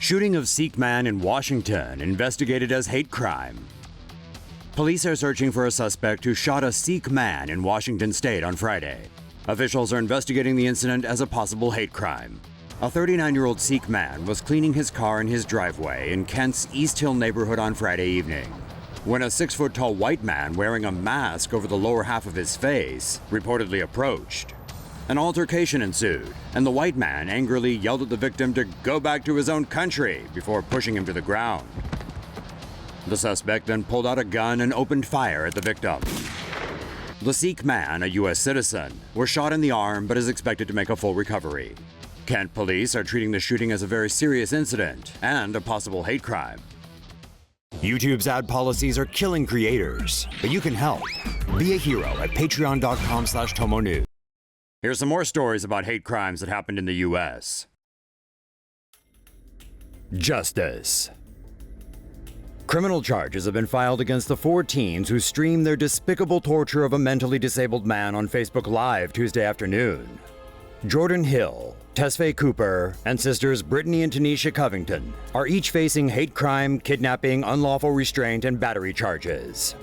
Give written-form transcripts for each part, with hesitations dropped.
Shooting of Sikh man in Washington investigated as hate crime. Police are searching for a suspect who shot a Sikh man in Washington state on Friday. Officials are investigating the incident as a possible hate crime. A 39-year-old Sikh man was cleaning his car in his driveway in Kent's East Hill neighborhood on Friday evening, when a 6-foot-tall white man wearing a mask over the lower half of his face reportedly approached. An altercation ensued, and the white man angrily yelled at the victim to go back to his own country before pushing him to the ground. The suspect then pulled out a gun and opened fire at the victim. The Sikh man, a U.S. citizen, was shot in the arm but is expected to make a full recovery. Kent police are treating the shooting as a very serious incident and a possible hate crime. YouTube's ad policies are killing creators, but you can help. Be a hero at patreon.com/TomoNews. Here's some more stories about hate crimes that happened in the U.S. Justice. Criminal charges have been filed against the 4 teens who streamed their despicable torture of a mentally disabled man on Facebook Live Tuesday afternoon. Jordan Hill, Tesfaye Cooper, and sisters Brittany and Tanisha Covington are each facing hate crime, kidnapping, unlawful restraint, and battery charges.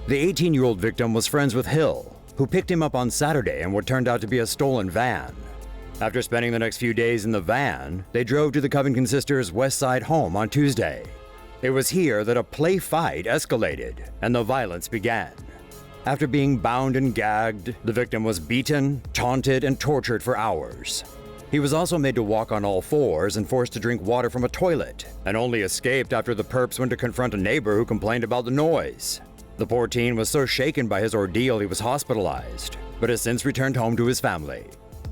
The 18-year-old victim was friends with Hill, who picked him up on Saturday in what turned out to be a stolen van. After spending the next few days in the van, they drove to the Covington sisters' West Side home on Tuesday. It was here that a play fight escalated and the violence began. After being bound and gagged, the victim was beaten, taunted, and tortured for hours. He was also made to walk on all fours and forced to drink water from a toilet, and only escaped after the perps went to confront a neighbor who complained about the noise. The poor teen was so shaken by his ordeal he was hospitalized, but has since returned home to his family.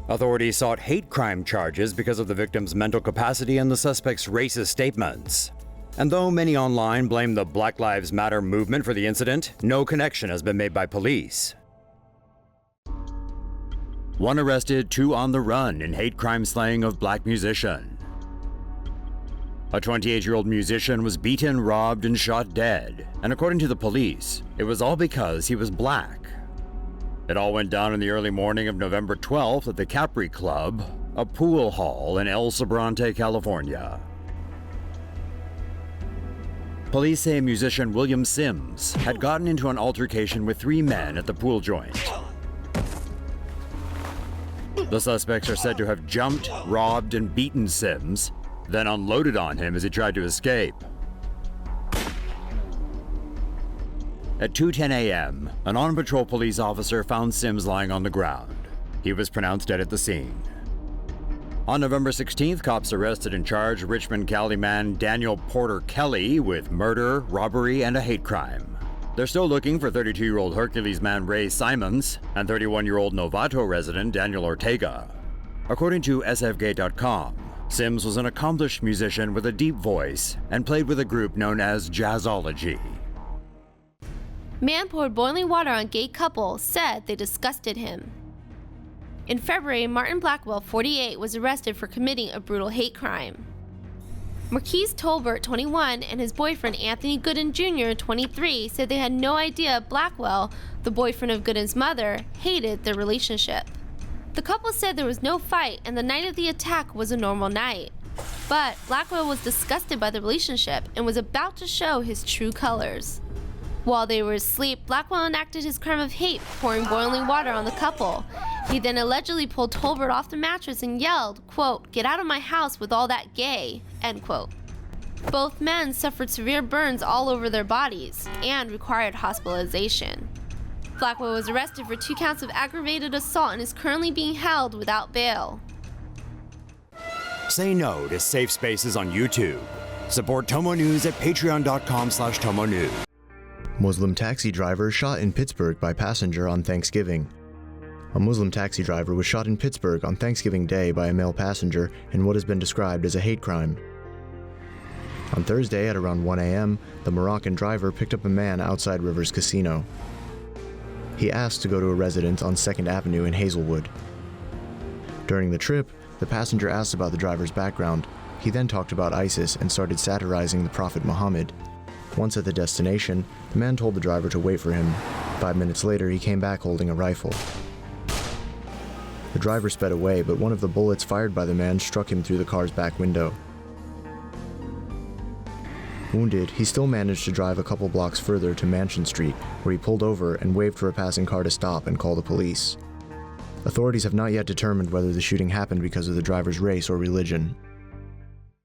Authorities sought hate crime charges because of the victim's mental capacity and the suspect's racist statements. And though many online blame the Black Lives Matter movement for the incident, no connection has been made by police. 1 arrested, 2 on the run in hate crime slaying of black musician. A 28-year-old musician was beaten, robbed, and shot dead, and according to the police, it was all because he was black. It all went down in the early morning of November 12th at the Capri Club, a pool hall in El Sobrante, California. Police say musician William Sims had gotten into an altercation with 3 men at the pool joint. The suspects are said to have jumped, robbed, and beaten Sims, then unloaded on him as he tried to escape. At 2:10 a.m., an on-patrol police officer found Sims lying on the ground. He was pronounced dead at the scene. On November 16th, cops arrested and charged Richmond Cali man Daniel Porter Kelly with murder, robbery, and a hate crime. They're still looking for 32-year-old Hercules man Ray Simons and 31-year-old Novato resident Daniel Ortega. According to sfgate.com, Sims was an accomplished musician with a deep voice and played with a group known as Jazzology. Man poured boiling water on gay couple, said they disgusted him. In February, Martin Blackwell, 48, was arrested for committing a brutal hate crime. Marquise Tolbert, 21, and his boyfriend Anthony Gooden Jr., 23, said they had no idea Blackwell, the boyfriend of Gooden's mother, hated their relationship. The couple said there was no fight and the night of the attack was a normal night. But Blackwell was disgusted by the relationship and was about to show his true colors. While they were asleep, Blackwell enacted his crime of hate, pouring boiling water on the couple. He then allegedly pulled Tolbert off the mattress and yelled, quote, "Get out of my house with all that gay," end quote. Both men suffered severe burns all over their bodies and required hospitalization. Blackwell was arrested for 2 counts of aggravated assault and is currently being held without bail. Say no to safe spaces on YouTube. Support TomoNews at patreon.com/TomoNews. Muslim taxi driver shot in Pittsburgh by passenger on Thanksgiving. A Muslim taxi driver was shot in Pittsburgh on Thanksgiving Day by a male passenger in what has been described as a hate crime. On Thursday at around 1 a.m., the Moroccan driver picked up a man outside Rivers Casino. He asked to go to a residence on 2nd Avenue in Hazelwood. During the trip, the passenger asked about the driver's background. He then talked about ISIS and started satirizing the Prophet Muhammad. Once at the destination, the man told the driver to wait for him. 5 minutes later, he came back holding a rifle. The driver sped away, but one of the bullets fired by the man struck him through the car's back window. Wounded, he still managed to drive a couple blocks further to Mansion Street, where he pulled over and waved for a passing car to stop and call the police. Authorities have not yet determined whether the shooting happened because of the driver's race or religion.